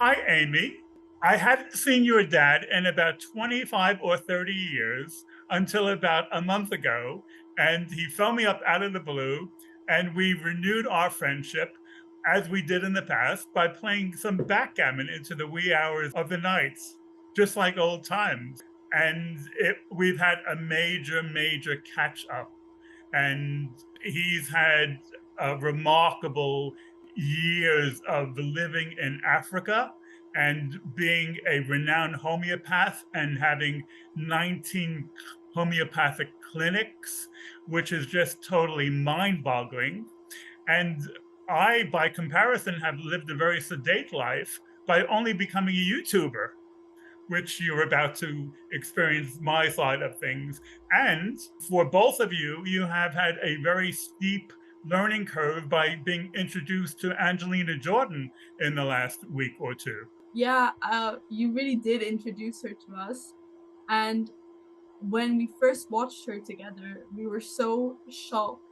Hi, Amy. I hadn't seen your dad in about 25 or 30 years until about a month ago, and he phoned me up out of the blue, and we renewed our friendship as we did in the past by playing some backgammon into the wee hours of the nights, just like old times. And we've had a major, major catch up, and he's had remarkable years of living in Africa and being a renowned homeopath and having 19 homeopathic clinics, which is just totally mind boggling. And I, by comparison, have lived a very sedate life by only becoming a YouTuber, which you're about to experience my side of things. And for both of you, you have had a very steep learning curve by being introduced to Angelina Jordan in the last week or two. Yeah, you really did introduce her to us. And when we first watched her together, we were so shocked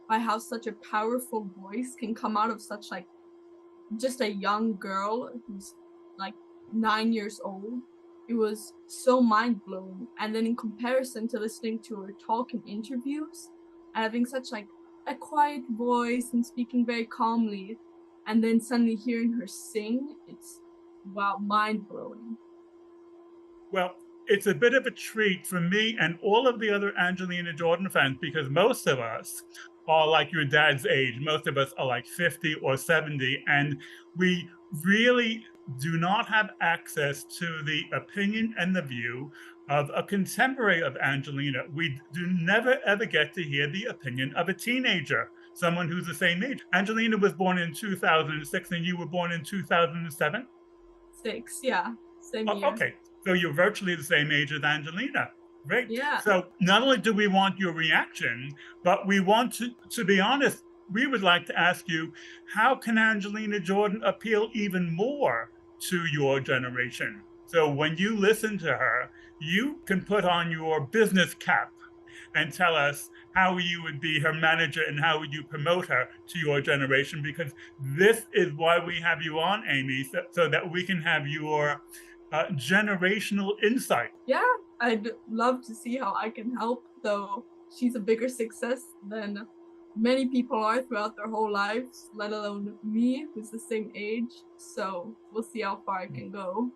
by how such a powerful voice can come out of such like just a young girl who's like 9 years old. It was so mind blowing. And then in comparison to listening to her talk in interviews and having such like a quiet voice and speaking very calmly, and then suddenly hearing her sing, it's wow, mind blowing. Well, it's a bit of a treat for me and all of the other Angelina Jordan fans because most of us are like your dad's age. Most of us are like 50 or 70, and we really do not have access to the opinion and the view of a contemporary of Angelina. We do never ever get to hear the opinion of a teenager, someone who's the same age. Angelina was born in 2006 and you were born in 2007. 6, yeah, same year. Okay, so you're virtually the same age as Angelina. Great. Yeah. So not only do we want your reaction, but we want to be honest, we would like to ask you, how can Angelina Jordan appeal even more to your generation? So when you listen to her, you can put on your business cap and tell us how you would be her manager and how would you promote her to your generation, because this is why we have you on, Amy, so that we can have your generational insight. Yeah, I'd love to see how I can help, though she's a bigger success than many people are throughout their whole lives, let alone me, who's the same age. So we'll see how far I can go.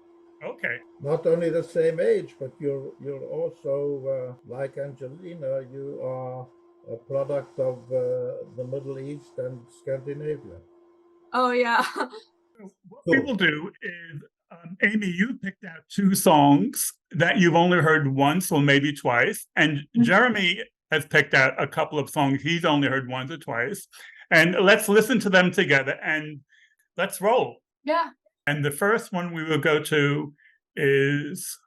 Okay. Not only the same age, but you're also like Angelina. You are a product of the Middle East and Scandinavia. Oh, yeah. What we Cool. will do is, Amy, you picked out two songs that you've only heard once or maybe twice, and Jeremy has picked out a couple of songs he's only heard once or twice. And let's listen to them together and let's roll. Yeah. And the first one we will go to is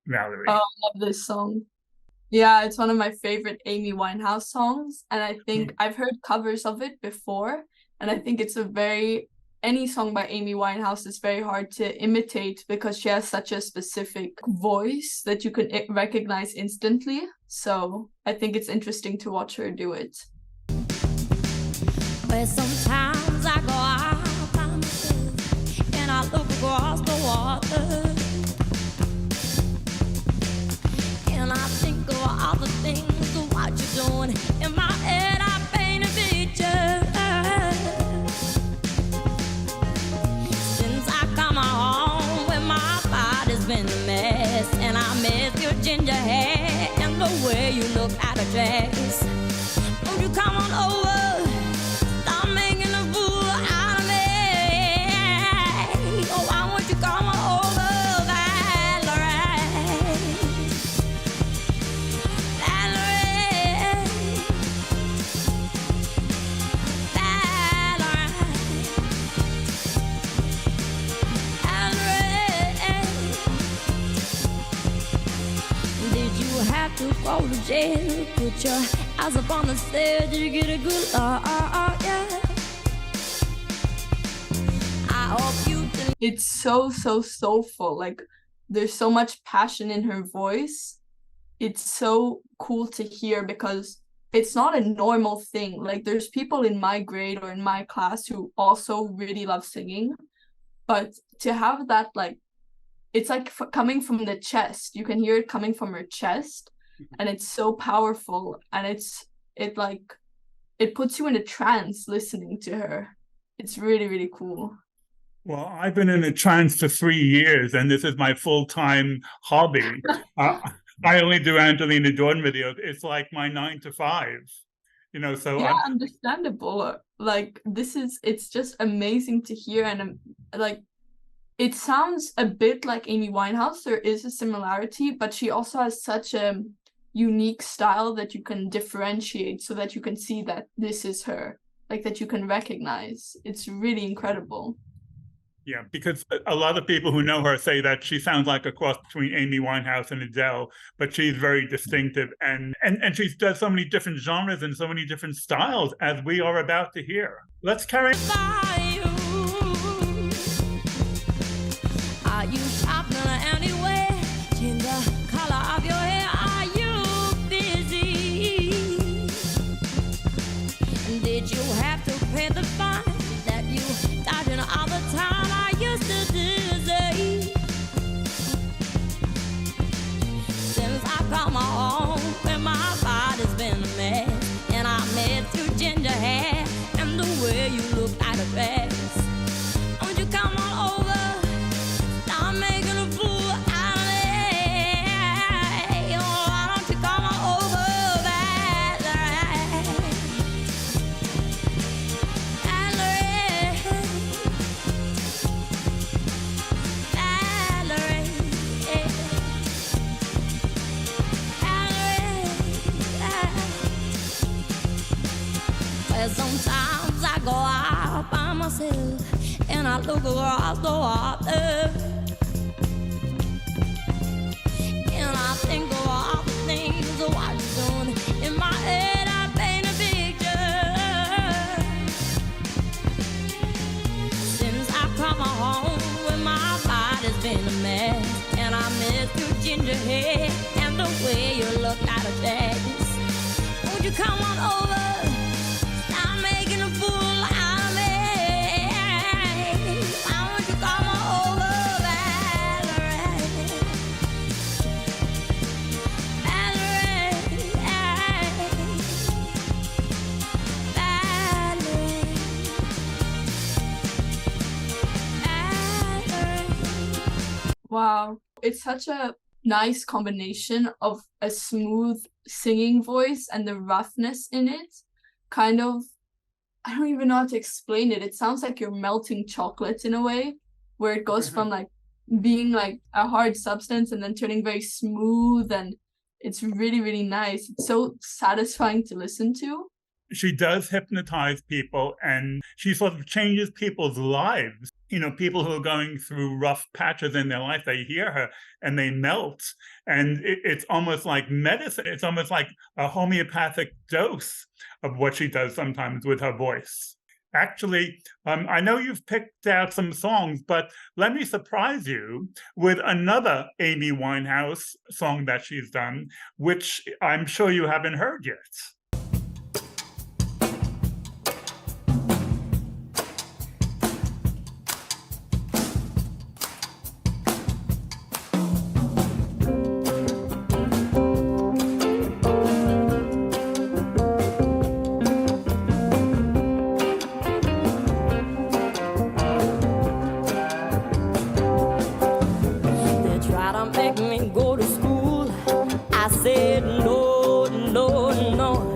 Valerie. Oh, I love this song. Yeah, it's one of my favorite Amy Winehouse songs, and I think I've heard covers of it before, and I think it's any song by Amy Winehouse is very hard to imitate because she has such a specific voice that you can recognize instantly. So I think it's interesting to watch her do it. But sometimes I go out by myself and I look across the water and I think of all the things of what you're doing. In my head I paint a picture. Since I come home when my body's been a mess and I miss your ginger hair and the way you look at a dress. Won't you come on over? Stop making a fool out of me. Oh, why won't you come on over, Valerie? Valerie. Valerie. Did you have to go to jail? Put your eyes up on the stairs. Did you get a good yeah? I hope you didn't. It's so soulful. Like there's so much passion in her voice. It's so cool to hear because it's not a normal thing. Like there's people in my grade or in my class who also really love singing, but to have that, like, it's like coming from the chest. You can hear it coming from her chest, and it's so powerful, and it puts you in a trance listening to her. It's really, really cool. Well, I've been in a trance for 3 years, and this is my full-time hobby. I only do Angelina Jordan videos. It's like my 9 to 5, so Yeah, understandable. Like, it's just amazing to hear, and like, it sounds a bit like Amy Winehouse. There is a similarity, but she also has such a unique style that you can differentiate, so that you can see that this is her, like, that you can recognize. It's really incredible. Yeah, because a lot of people who know her say that she sounds like a cross between Amy Winehouse and Adele, but she's very distinctive, and she does so many different genres and so many different styles, as we are about to hear. Let's carry on. Are you shopping anywhere? Change the color of your hair. Are you busy? Did you have to pay the fine that you dodging all the time? I used to dizzy. Since I come home, where my body's been a mess, and I met your ginger hair and the way you look like a dress. Won't you come on over? I'm making a fool out of me. Oh, why don't you come on over, Valerie? Valerie. Valerie. Valerie. Well, sometimes I go out by myself and I look across the water. I think of all the things what you're doing. In my head, I paint a picture. Since I come home, when my body's been a mess, and I miss your ginger hair and the way you look out of dress. Won't you come on over? Stop making a fool out of me. Why won't you come on over? Wow, it's such a nice combination of a smooth singing voice and the roughness in it. Kind of, I don't even know how to explain it. It sounds like you're melting chocolate in a way, where it goes from like being like a hard substance and then turning very smooth, and it's really, really nice. It's so satisfying to listen to. She does hypnotize people, and she sort of changes people's lives. People who are going through rough patches in their life, they hear her and they melt. And it's almost like medicine. It's almost like a homeopathic dose of what she does sometimes with her voice. Actually, I know you've picked out some songs, but let me surprise you with another Amy Winehouse song that she's done, which I'm sure you haven't heard yet. Make me go to school. I said no, no, no.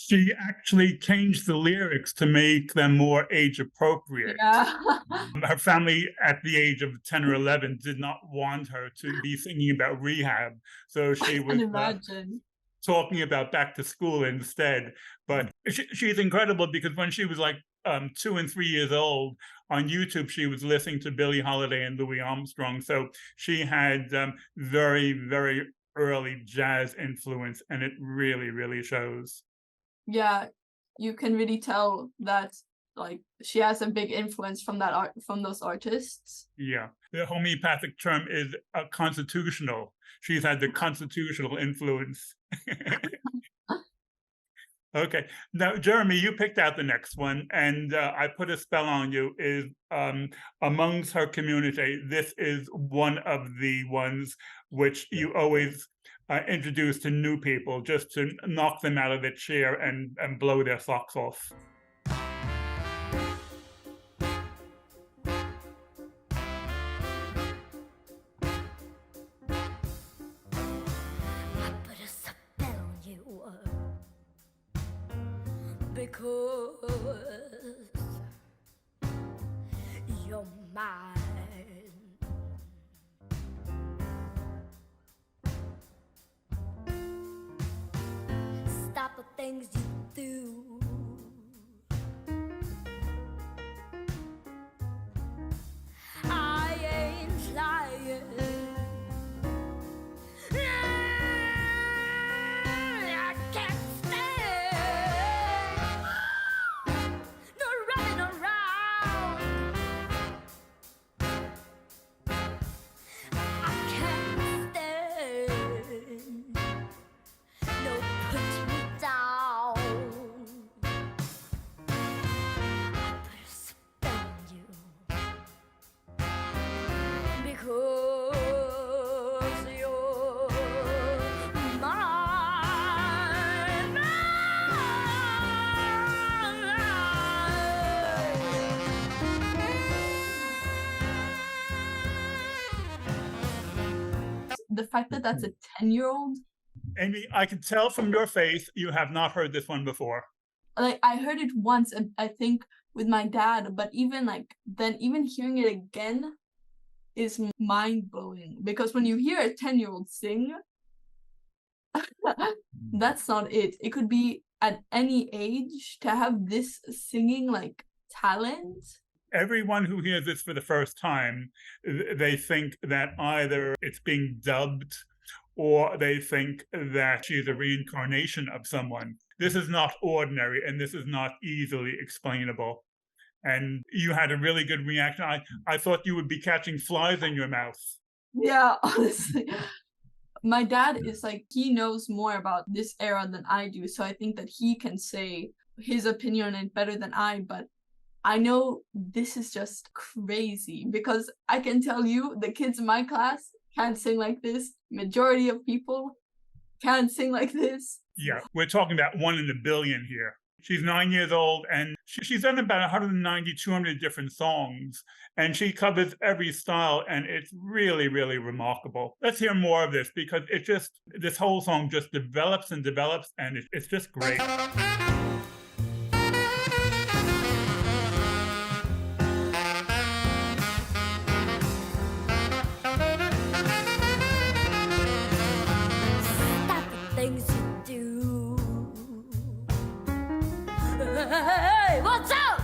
She actually changed the lyrics to make them more age appropriate. Yeah. Her family at the age of 10 or 11 did not want her to be singing about rehab. So she I was can imagine. talking about back to school instead. But she's incredible because when she was like 2 and 3 years old, on YouTube, she was listening to Billie Holiday and Louis Armstrong. So she had very, very early jazz influence, and it really, really shows. Yeah, you can really tell that like she has a big influence from that art from those artists. Yeah. The homeopathic term is constitutional. She's had the constitutional influence. Okay. Now, Jeremy, you picked out the next one, and I put a spell on you. Is amongst her community, this is one of the ones which you always introduce to new people, just to knock them out of their chair and blow their socks off. I put a spell on you because you're mine. Stop the things you do. I ain't lying. I can't stand no running around. I can't stand no putting me down. I put a spell on you because you're mine. The fact that that's a 10-year-old, Amy, I can tell from your face you have not heard this one before. like I heard it once, and I think with my dad, but even like then, even hearing it again is mind blowing because when you hear a 10-year-old sing, that's not it. It could be at any age to have this singing like talent. Everyone who hears this for the first time, they think that either it's being dubbed or they think that she's a reincarnation of someone. This is not ordinary, and this is not easily explainable. And you had a really good reaction. I thought you would be catching flies in your mouth. Yeah, honestly. My dad is like, he knows more about this era than I do, so I think that he can say his opinion on it better than I, but I know this is just crazy because I can tell you the kids in my class can't sing like this. Majority of people can't sing like this. Yeah, we're talking about 1 in a billion here. She's 9 years old, and she's done about 190, 200 different songs, and she covers every style, and it's really, really remarkable. Let's hear more of this because this whole song just develops and develops, and it's just great. Stop the things you do. Hey, what's up?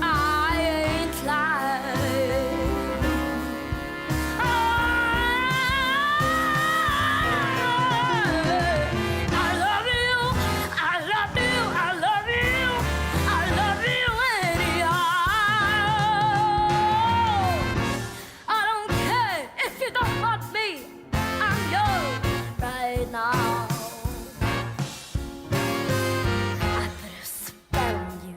I ain't lying. I love you. I love you. I love you. I love you anyhow. I don't care if you don't want me. I'm yours right now. I put a spell on you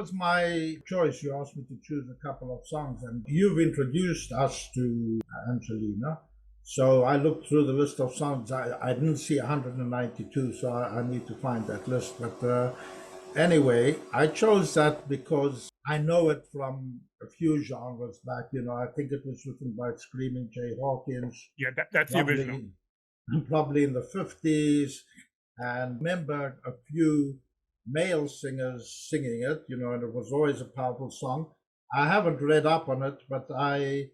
was my choice. You asked me to choose a couple of songs, and you've introduced us to Angelina. So I looked through the list of songs. I didn't see 192, so I need to find that list. But anyway, I chose that because I know it from a few genres back. I think it was written by Screaming Jay Hawkins. Yeah, that's the original. Probably in the 50s. And remember a few male singers singing it, and it was always a powerful song. I haven't read up on it, but I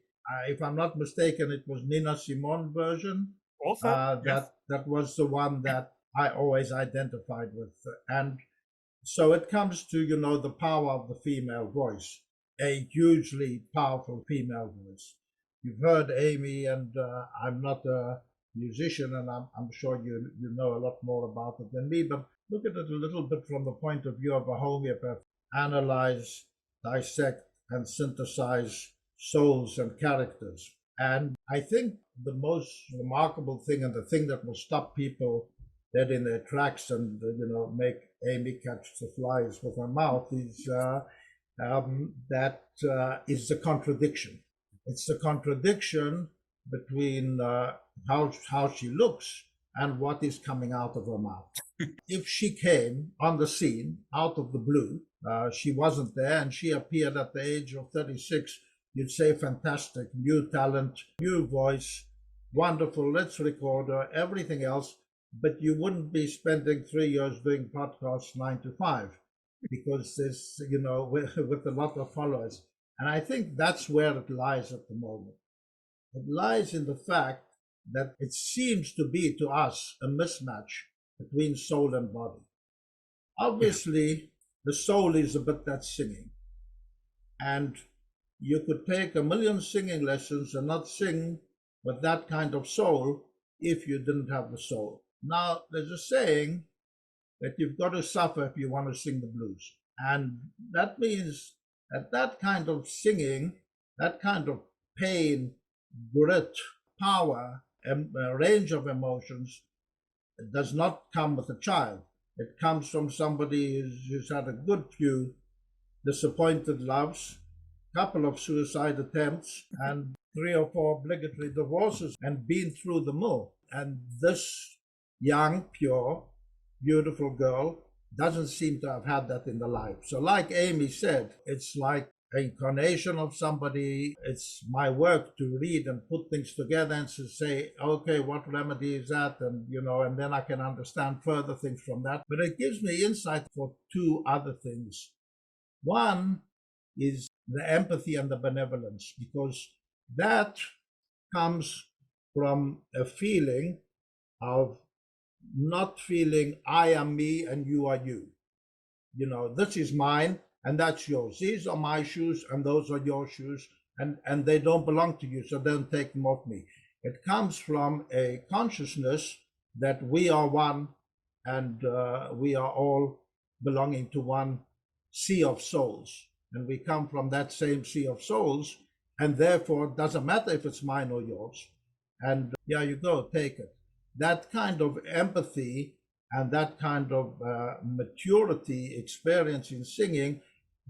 if I'm not mistaken, it was Nina Simone version. Also, yes. That was the one that I always identified with. And so it comes to, the power of the female voice, a hugely powerful female voice. You've heard Amy, and I'm not a musician, and I'm sure you know a lot more about it than me, but look at it a little bit from the point of view of a homeopath. Analyze, dissect, and synthesize souls and characters. And I think the most remarkable thing, and the thing that will stop people dead in their tracks and make Amy catch the flies with her mouth is is the contradiction. It's the contradiction between how she looks and what is coming out of her mouth. If she came on the scene out of the blue, she wasn't there, and she appeared at the age of 36, you'd say fantastic, new talent, new voice, wonderful, let's record her, everything else, but you wouldn't be spending 3 years doing podcasts 9 to 5 because there's, with a lot of followers. And I think that's where it lies at the moment. It lies in the fact that it seems to be to us a mismatch between soul and body. Obviously, the soul is a bit that's singing. And you could take 1 million singing lessons and not sing with that kind of soul if you didn't have the soul. Now, there's a saying that you've got to suffer if you want to sing the blues. And that means that kind of singing, that kind of pain, grit, power, a range of emotions, it does not come with a child. It comes from somebody who's had a good few disappointed loves, couple of suicide attempts, and 3 or 4 obligatory divorces, and been through the mill. And this young, pure, beautiful girl doesn't seem to have had that in the life. So like Amy said, it's like incarnation of somebody. It's my work to read and put things together and to say, okay, what remedy is that? And, and then I can understand further things from that. But it gives me insight for 2 other things. One is the empathy and the benevolence, because that comes from a feeling of not feeling I am me and you are you. This is mine and that's yours. These are my shoes and those are your shoes, and they don't belong to you, so don't take them off me. It comes from a consciousness that we are one, and we are all belonging to one sea of souls, and we come from that same sea of souls, and therefore it doesn't matter if it's mine or yours. And you go, take it. That kind of empathy and that kind of maturity experience in singing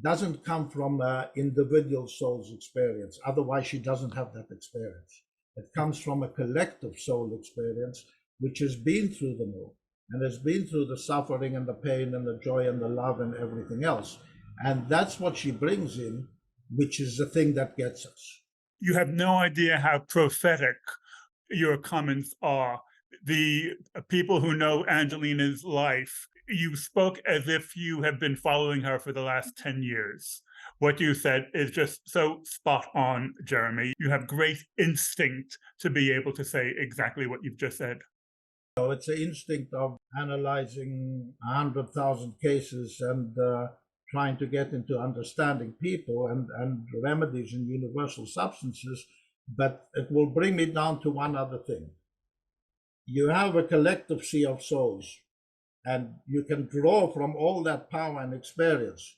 doesn't come from an individual soul's experience. Otherwise, she doesn't have that experience. It comes from a collective soul experience, which has been through the mill and has been through the suffering and the pain and the joy and the love and everything else. And that's what she brings in, which is the thing that gets us. You have no idea how prophetic your comments are. The people who know Angelina's life, you spoke as if you have been following her for the last 10 years. What you said is just so spot on, Jeremy. You have great instinct to be able to say exactly what you've just said. It's an instinct of analyzing 100,000 cases and trying to get into understanding people and remedies and universal substances. But it will bring me down to one other thing. You have a collective sea of souls, and you can draw from all that power and experience.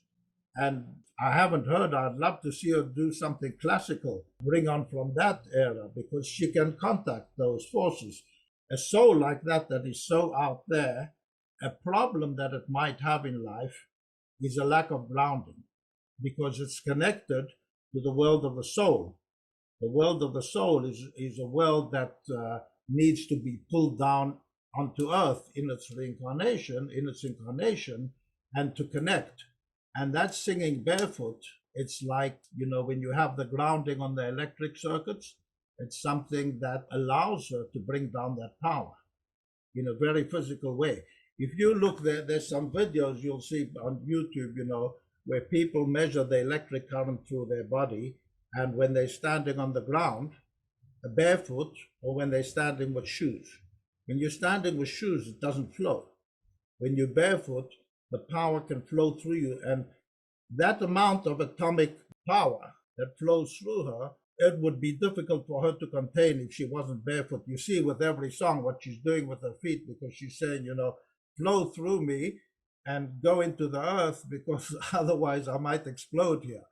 And I haven't heard, I'd love to see her do something classical, bring on from that era, because she can contact those forces. A soul like that is so out there, a problem that it might have in life is a lack of grounding. because it's connected to the world of the soul. The world of the soul is a world that needs to be pulled down onto earth in its incarnation, and to connect. And that singing barefoot, it's like, when you have the grounding on the electric circuits, it's something that allows her to bring down that power in a very physical way. If you look there's some videos you'll see on YouTube, where people measure the electric current through their body, and when they're standing on the ground, barefoot, or when they're standing with shoes. When you're standing with shoes, it doesn't flow. When you're barefoot, the power can flow through you, and that amount of atomic power that flows through her, it would be difficult for her to contain if she wasn't barefoot. You see with every song what she's doing with her feet, because she's saying, flow through me and go into the earth, because otherwise I might explode here.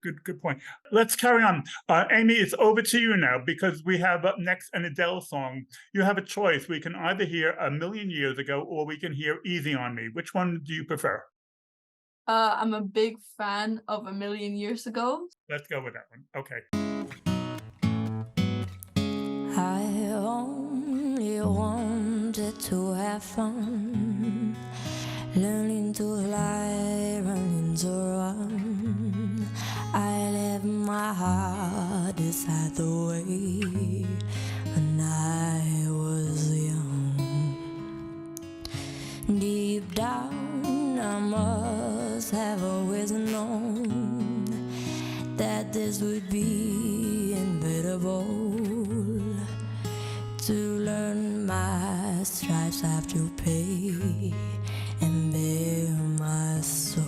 Good point. Let's carry on. Amy, it's over to you now, because we have up next an Adele song. You have a choice. We can either hear A Million Years Ago, or we can hear Easy on Me. Which one do you prefer? I'm a big fan of A Million Years Ago. Let's go with that one. Okay. I only wanted to have fun, learning to fly, running to run. I left my heart beside the way when I was young. Deep down, I must have always known that this would be inevitable. To learn my stripes have to pay and bear my soul.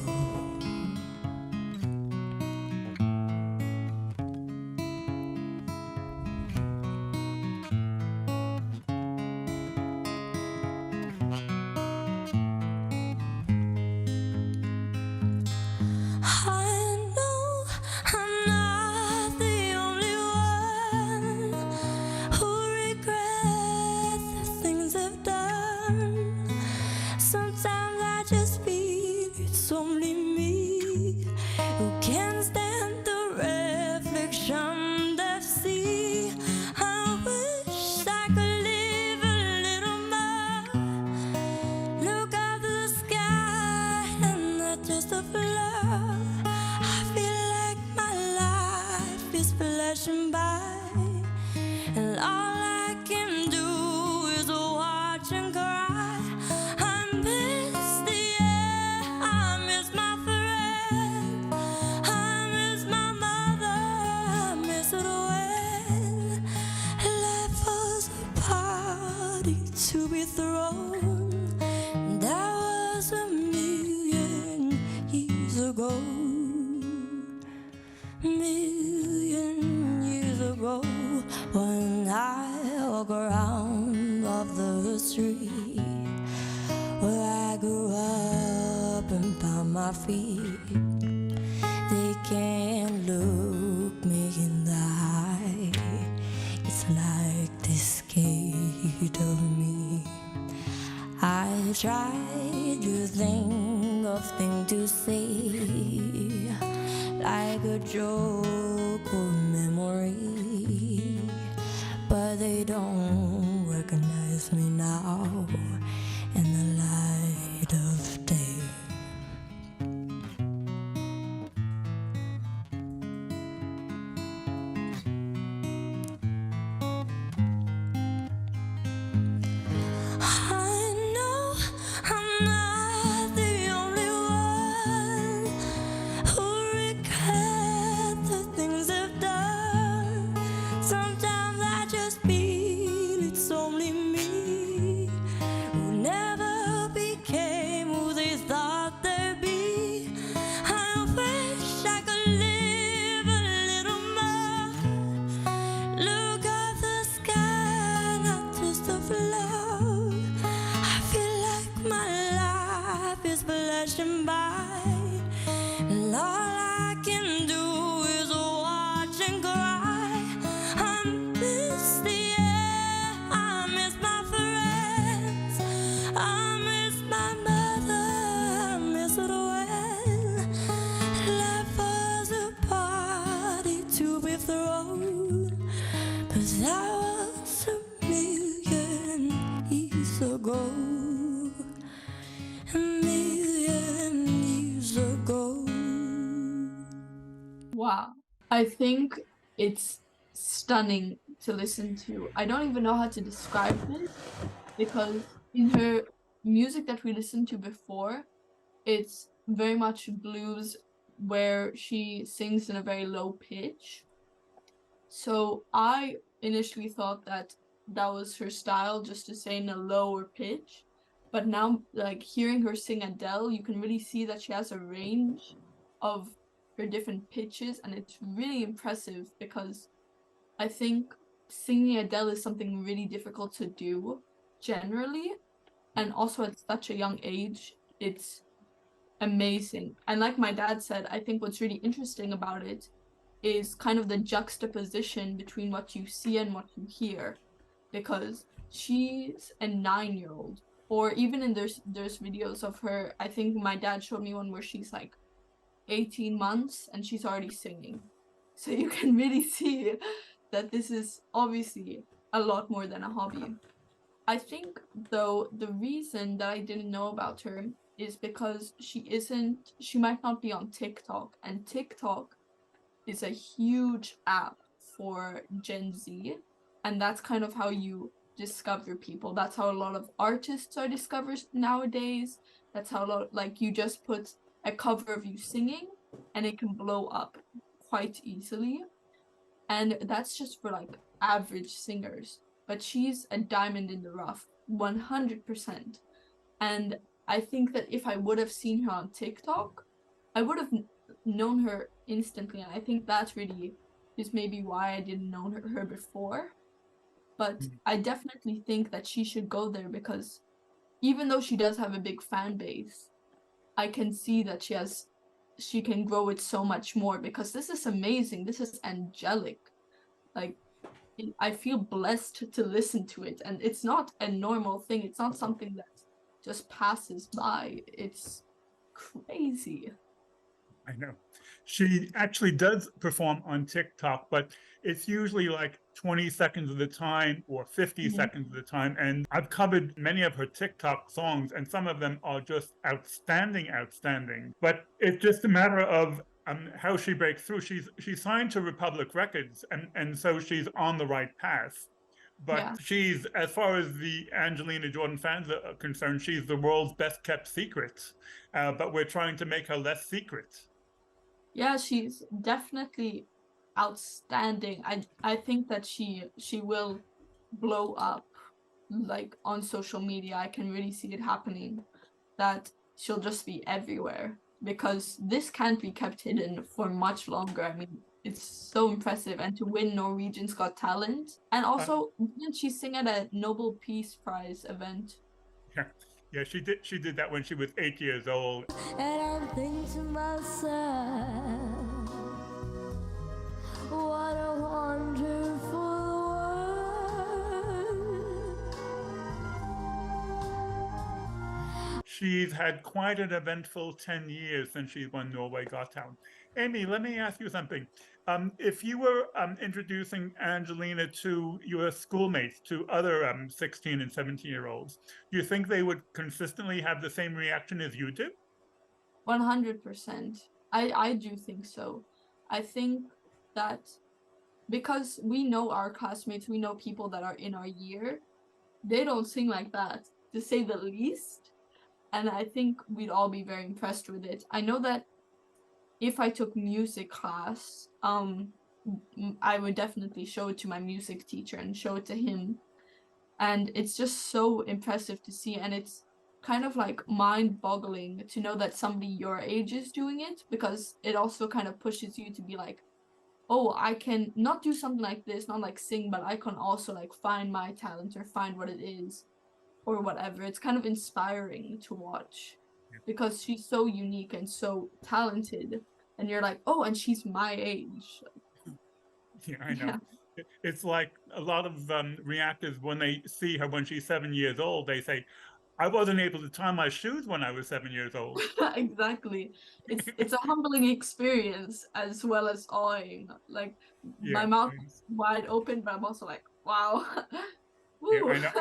And all I can do is watch and cry. I miss the air, I miss my friend, I miss my mother, I miss it when life was a party to be thrown. That was a million years ago. Million years ago, when I walk around off the street where I grew up and found my feet, they can't look me in the eye. It's like they're scared of me. I tried to think of things to say, like a joke or memory, but they don't recognize me now in the light of day. I know I'm not the only one who regrets the things we throw. But that was a million years ago. A million years ago. Wow. I think it's stunning to listen to. I don't even know how to describe this because in her music that we listened to before, it's very much blues where she sings in a very low pitch. So I initially thought that that was her style, just to sing in a lower pitch. But now, like hearing her sing Adele, you can really see that she has a range of her different pitches, and it's really impressive because I think singing Adele is something really difficult to do generally, and also at such a young age, it's amazing. And like my dad said, I think what's really interesting about it is kind of the juxtaposition between what you see and what you hear, because she's a 9-year-old, or even in there's videos of her. I think my dad showed me one where she's like 18 months and she's already singing. So you can really see that this is obviously a lot more than a hobby. I think though the reason that I didn't know about her is because she might not be on TikTok, and TikTok is a huge app for Gen Z, and that's kind of how you discover people. That's how a lot of artists are discovered nowadays. That's how a lot, like, you just put a cover of you singing and it can blow up quite easily. And that's just for like average singers. But she's a diamond in the rough, 100%. And I think that if I would have seen her on TikTok, I would have known her instantly. And I think that really is maybe why I didn't know her before. But I definitely think that she should go there because even though she does have a big fan base, I can see that she can grow it so much more, because this is amazing. This is angelic. Like, I feel blessed to listen to it, and it's not a normal thing. It's not something that just passes by. It's crazy. I know. She actually does perform on TikTok, but it's usually like 20 seconds of the time or 50 seconds of the time. And I've covered many of her TikTok songs, and some of them are just outstanding. But it's just a matter of how she breaks through. She's signed to Republic Records, and so she's on the right path. But Yeah. she's, as far as the Angelina Jordan fans are concerned, she's the world's best kept secret. But we're trying to make her less secret. Yeah, she's definitely outstanding. I think that she will blow up, like, on social media. I can really see it happening, that she'll just be everywhere, because this can't be kept hidden for much longer. I mean, it's so impressive. And to win Norwegian's Got Talent, and also didn't she sing at a Nobel Peace Prize event? Yeah, she did that when she was 8 years old. And I'm thinking to myself, what a wonderful world. She's had quite an eventful 10 years since she's won Norway Got Talent. Amy, let me ask you something. If you were introducing Angelina to your schoolmates, to other 16 and 17-year-olds, do you think they would consistently have the same reaction as you do? 100%. I do think so. I think that because we know our classmates, we know people that are in our year, they don't sing like that, to say the least. And I think we'd all be very impressed with it. I know that if I took music class, I would definitely show it to my music teacher and show it to him. And it's just so impressive to see, and it's kind of like mind-boggling to know that somebody your age is doing it, because it also kind of pushes you to be like, oh, I can not do something like this, not like sing, but I can also like find my talent or find what it is or whatever. It's kind of inspiring to watch because she's so unique and so talented, and you're like, oh, and she's my age. Yeah, I know. Yeah. It's like a lot of reactors, when they see her when she's 7 years old, they say, I wasn't able to tie my shoes when I was 7 years old. Exactly. It's a humbling experience as well as awing. Like my Yeah, mouth is wide open, but I'm also like, wow. yeah, Woo. I know.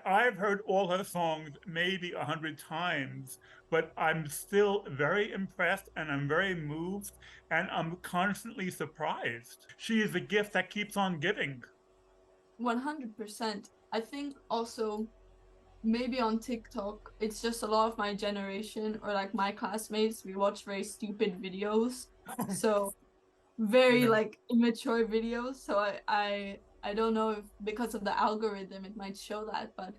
I've heard all her songs maybe 100 times, but I'm still very impressed and I'm very moved and I'm constantly surprised. She is a gift that keeps on giving. 100%. I think also maybe on TikTok, it's just a lot of my generation or like my classmates, we watch very stupid videos. So very Yeah. like immature videos. So I don't know if because of the algorithm it might show that, but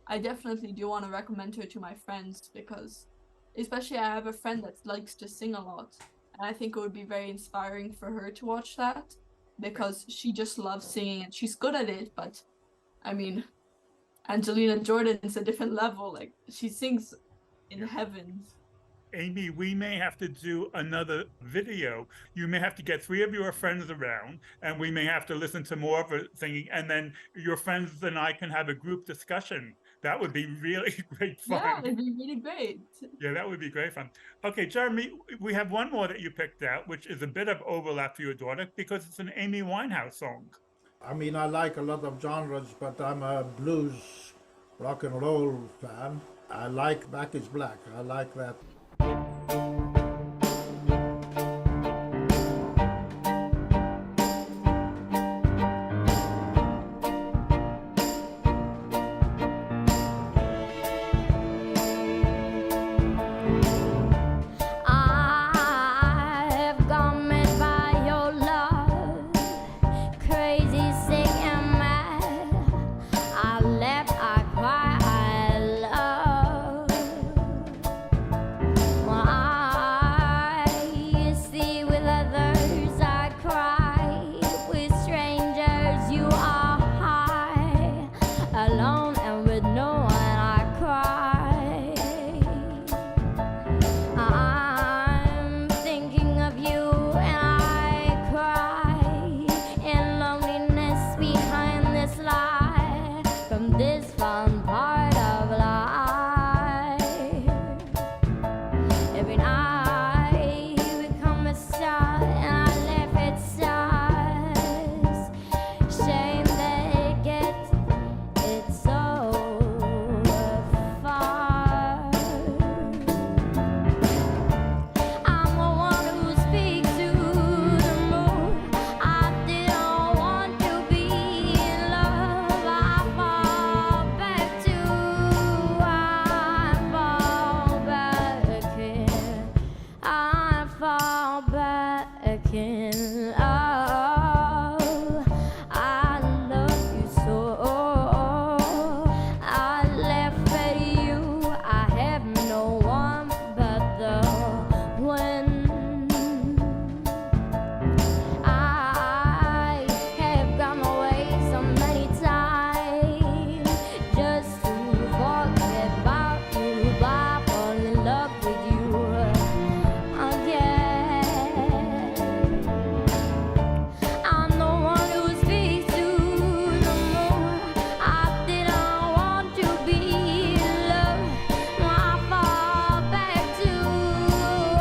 I definitely do want to recommend her to my friends because especially I have a friend that likes to sing a lot. And I think it would be very inspiring for her to watch that because she just loves singing and she's good at it, but I mean Angelina Jordan's a different level. Like she sings in heavens. Amy, we may have to do another video. You may have to get 3 of your friends around, and we may have to listen to more of her singing, and then your friends and I can have a group discussion. That would be really great fun. Yeah, it'd be really great. Yeah, that would be great fun. Okay, Jeremy, we have one more that you picked out, which is a bit of overlap for your daughter because it's an Amy Winehouse song. I mean, I like a lot of genres, but I'm a blues, rock and roll fan. I like Back is Black. I like that. I've gone mad by your love, crazy, sick and mad. I laugh, I cry, I love. When I see with others, I cry. With strangers, you are high, alone and with no one, I cry. I'm thinking of you and I cry in loneliness behind this lie from this fun part of life. Every night we come a star and I laugh at stars. Shame they get it so far. I'm the one who speaks to the moon. I didn't want to be in love. I fall back to, I fall back in, I fall back in love. I love you so. I laugh at you. I have no one but the one. I have gone away so many times just to forget about you, but I fall in love with you again. I'm the one who speaks to the moon. I didn't want to be in love. I fall back to,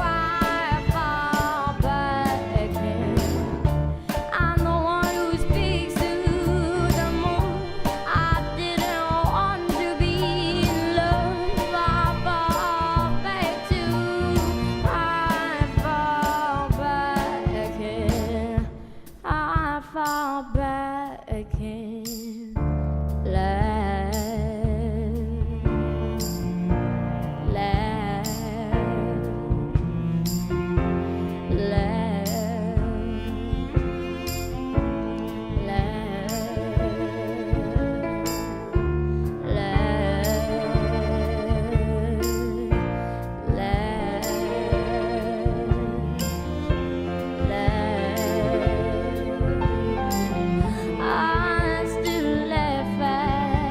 I fall back in. I'm the one who speaks to the moon. I didn't want to be in love. I fall back to, I fall back in, I fall back in love. I still laugh at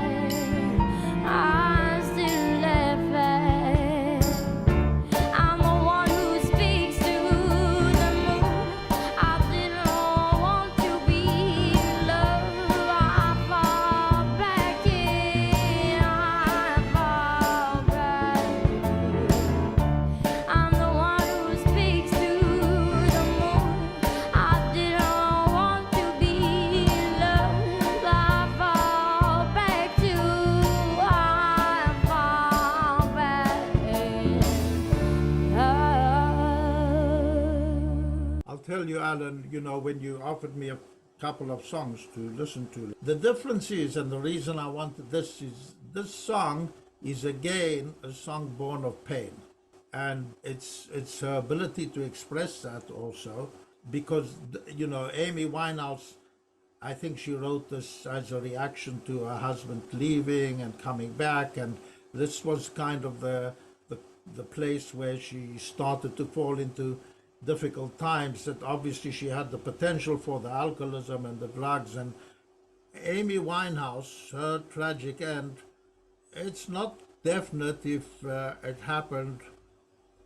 tell you, Alan, when you offered me a couple of songs to listen to, the difference is, and the reason I wanted this is, this song is again a song born of pain. And it's her ability to express that also, because, Amy Winehouse, I think she wrote this as a reaction to her husband leaving and coming back, and this was kind of the place where she started to fall into difficult times, that obviously she had the potential for the alcoholism and the drugs. And Amy Winehouse, her tragic end, it's not definite if it happened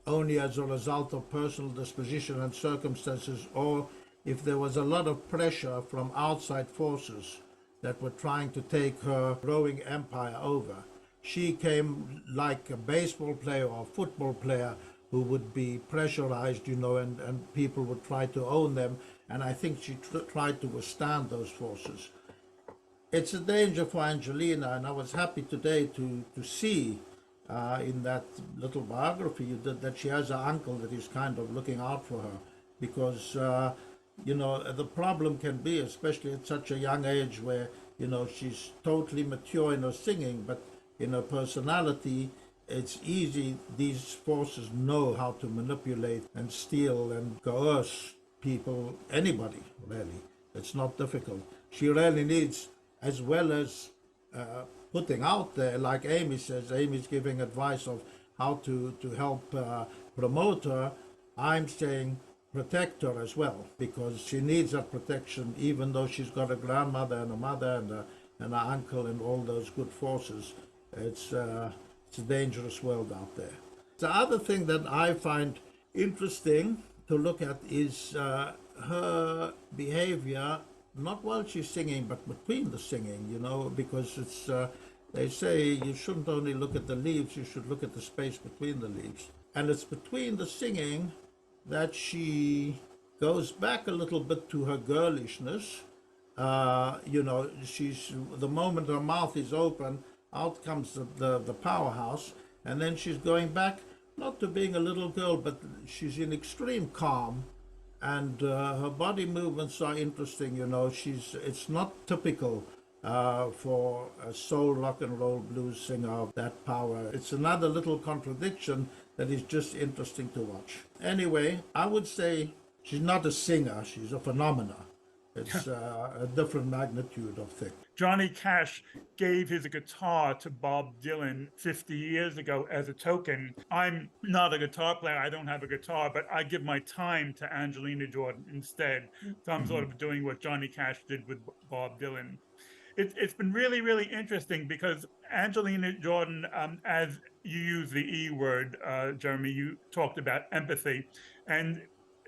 only as a result of personal disposition and circumstances, or if there was a lot of pressure from outside forces that were trying to take her growing empire over. She came like a baseball player or a football player who would be pressurized, and people would try to own them. And I think she tried to withstand those forces. It's a danger for Angelina, and I was happy today to see in that little biography you did that she has an uncle that is kind of looking out for her, because the problem can be, especially at such a young age where she's totally mature in her singing, but in her personality it's easy. These forces know how to manipulate and steal and coerce people, anybody really. It's not difficult. She really needs, as well as putting out there, like Amy says, Amy's giving advice of how to help promote her. I'm saying protect her as well, because she needs that protection, even though she's got a grandmother and a mother and an uncle and all those good forces. It's a dangerous world out there. The other thing that I find interesting to look at is her behavior, not while she's singing, but between the singing, because it's, they say you shouldn't only look at the leaves, you should look at the space between the leaves. And it's between the singing that she goes back a little bit to her girlishness. She's, the moment her mouth is open, out comes the powerhouse, and then she's going back, not to being a little girl, but she's in extreme calm. And her body movements are interesting, it's not typical for a soul, rock and roll, blues singer of that power. It's another little contradiction that is just interesting to watch. Anyway, I would say she's not a singer, she's a phenomena. It's a different magnitude of thing. Johnny Cash gave his guitar to Bob Dylan 50 years ago as a token. I'm not a guitar player, I don't have a guitar, but I give my time to Angelina Jordan instead. So I'm sort of doing what Johnny Cash did with Bob Dylan. It's been really, really interesting because Angelina Jordan, as you use the E word, Jeremy, you talked about empathy. And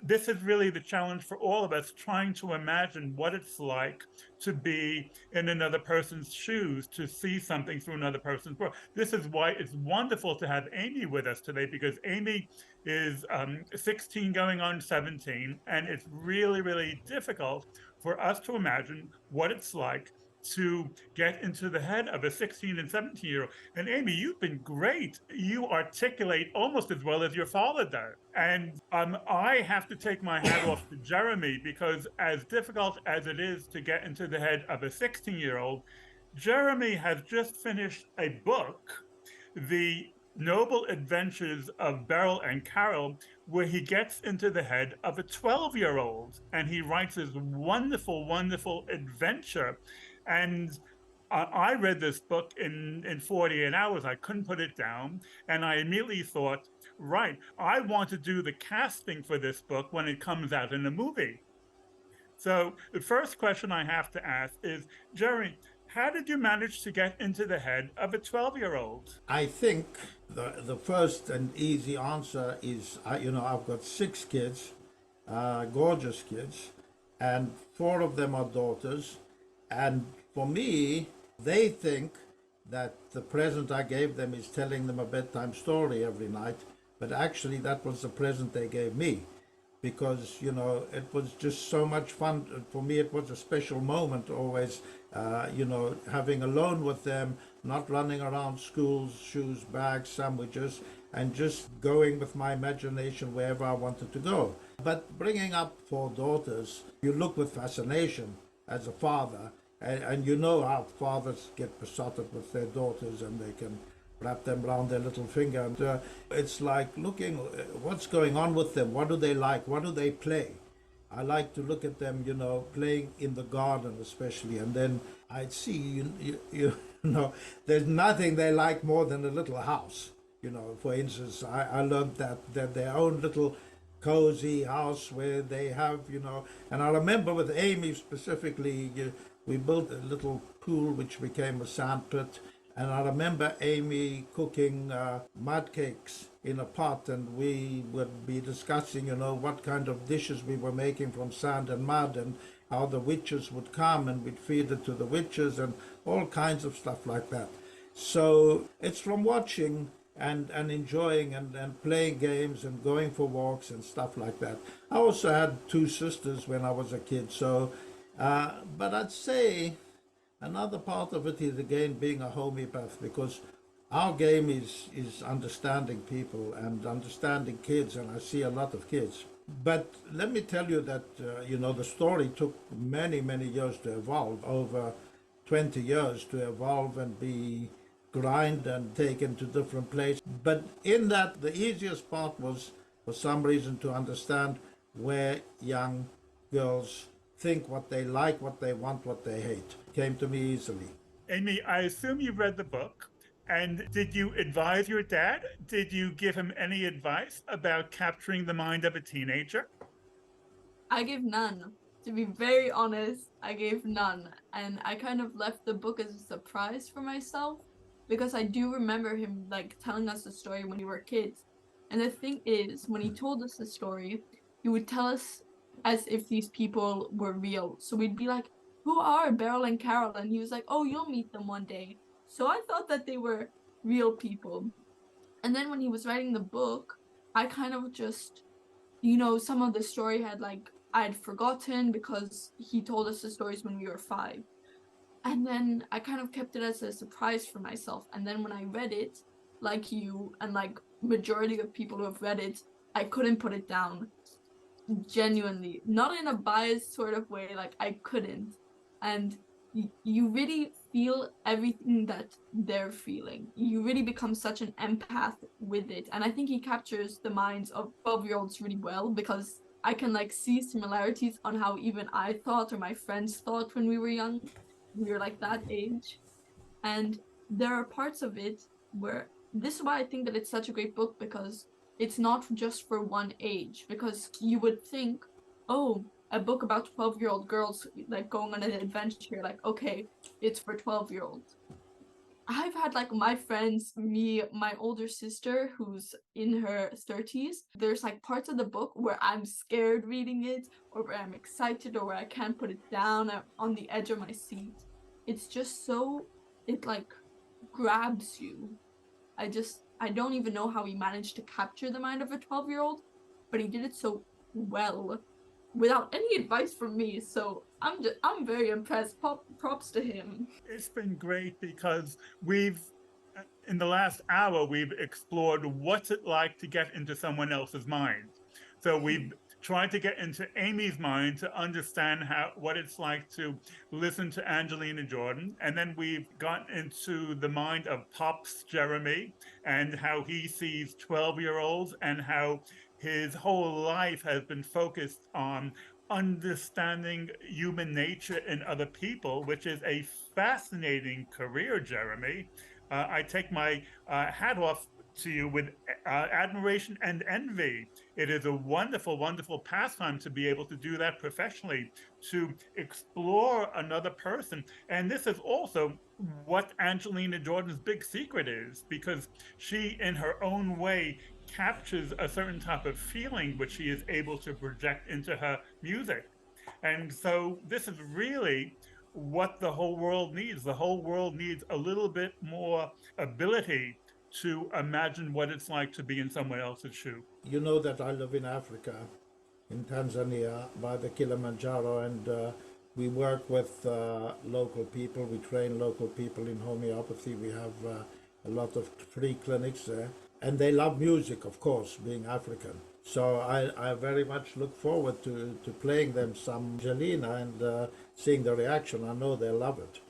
this is really the challenge for all of us, trying to imagine what it's like to be in another person's shoes, to see something through another person's world. This is why it's wonderful to have Amy with us today, because Amy is 16 going on 17, and it's really, really difficult for us to imagine what it's like to get into the head of a 16 and 17-year-old. And Amy, you've been great. You articulate almost as well as your father does. And I have to take my hat off to Jeremy, because as difficult as it is to get into the head of a 16-year-old, Jeremy has just finished a book, The Noble Adventures of Beryl and Carol, where he gets into the head of a 12-year-old, and he writes this wonderful, wonderful adventure. And I read this book in 48 hours. I couldn't put it down. And I immediately thought, right, I want to do the casting for this book when it comes out in a movie. So the first question I have to ask is, Jeremy, how did you manage to get into the head of a 12-year-old? I think the first and easy answer is, I've got 6 kids, gorgeous kids, and 4 of them are daughters. And for me, they think that the present I gave them is telling them a bedtime story every night, but actually that was the present they gave me, because, it was just so much fun. For me, it was a special moment always, having alone with them, not running around schools, shoes, bags, sandwiches, and just going with my imagination wherever I wanted to go. But bringing up 4 daughters, you look with fascination as a father, and you know how fathers get besotted with their daughters, and they can wrap them around their little finger. And it's like looking what's going on with them. What do they like? What do they play? I like to look at them, playing in the garden especially, and then I'd see, you know, there's nothing they like more than a little house. For instance, I learned that their own little cozy house where they have, and I remember with Amy specifically, we built a little pool which became a sand pit, and I remember Amy cooking mud cakes in a pot, and we would be discussing, what kind of dishes we were making from sand and mud, and how the witches would come, and we'd feed it to the witches, and all kinds of stuff like that. So it's from watching and enjoying and playing games and going for walks and stuff like that. I also had 2 sisters when I was a kid, so, but I'd say another part of it is, again, being a homeopath, because our game is understanding people and understanding kids, and I see a lot of kids. But let me tell you that, the story took many, many years to evolve, over 20 years to evolve and be grind and taken to different places. But in that, the easiest part was, for some reason, to understand where young girls think, what they like, what they want, what they hate. Came to me easily. Amy, I assume you read the book. And did you advise your dad? Did you give him any advice about capturing the mind of a teenager? I gave none. To be very honest, I gave none. And I kind of left the book as a surprise for myself, because I do remember him telling us the story when we were kids. And the thing is, when he told us the story, he would tell us as if these people were real. So we'd be like, who are Beryl and Carol? And he was like, oh, you'll meet them one day. So I thought that they were real people. And then when he was writing the book, I kind of just, some of the story I'd forgotten, because he told us the stories when we were 5. And then I kind of kept it as a surprise for myself. And then when I read it, like you and majority of people who have read it, I couldn't put it down. Genuinely. Not in a biased sort of way, I couldn't. And you really feel everything that they're feeling. You really become such an empath with it. And I think he captures the minds of 12-year-olds really well, because I can see similarities on how even I thought, or my friends thought, when we were young. We were that age. And there are parts of it where, this is why I think that it's such a great book, because it's not just for one age. Because you would think, oh, a book about 12-year-old girls going on an adventure, okay, it's for 12-year-olds. I've had my friends, me, my older sister who's in her 30s, there's parts of the book where I'm scared reading it, or where I'm excited, or where I can't put it down, I'm on the edge of my seat. It's just so, it grabs you. I don't even know how he managed to capture the mind of a 12-year-old, but he did it so well, without any advice from me. So I'm very impressed. Props to him. It's been great, because in the last hour, we've explored what's it like to get into someone else's mind. So we've tried to get into Amy's mind to understand what it's like to listen to Angelina Jordan. And then we've gotten into the mind of Pops Jeremy, and how he sees 12-year-olds, and how his whole life has been focused on understanding human nature in other people, which is a fascinating career, Jeremy. I take my hat off to you with admiration and envy. It is a wonderful, wonderful pastime to be able to do that professionally, to explore another person. And this is also what Angelina Jordan's big secret is, because she, in her own way, captures a certain type of feeling which she is able to project into her music. And so this is really what the whole world needs. The whole world needs a little bit more ability to imagine what it's like to be in someone else's shoe. You know that I live in Africa, in Tanzania, by the Kilimanjaro, and we work with local people. We train local people in homeopathy. We have a lot of free clinics there. and they love music, of course, being African. So I very much look forward to playing them some Angelina and seeing the reaction. I know they love it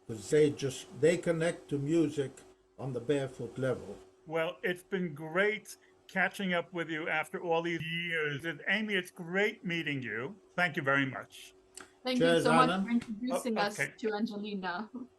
because they connect to music on the barefoot level. Well, it's been great catching up with you after all these years. And Amy, it's great meeting you. Thank you very much. Thank Cheers, you so much Alan. for introducing us okay. to Angelina.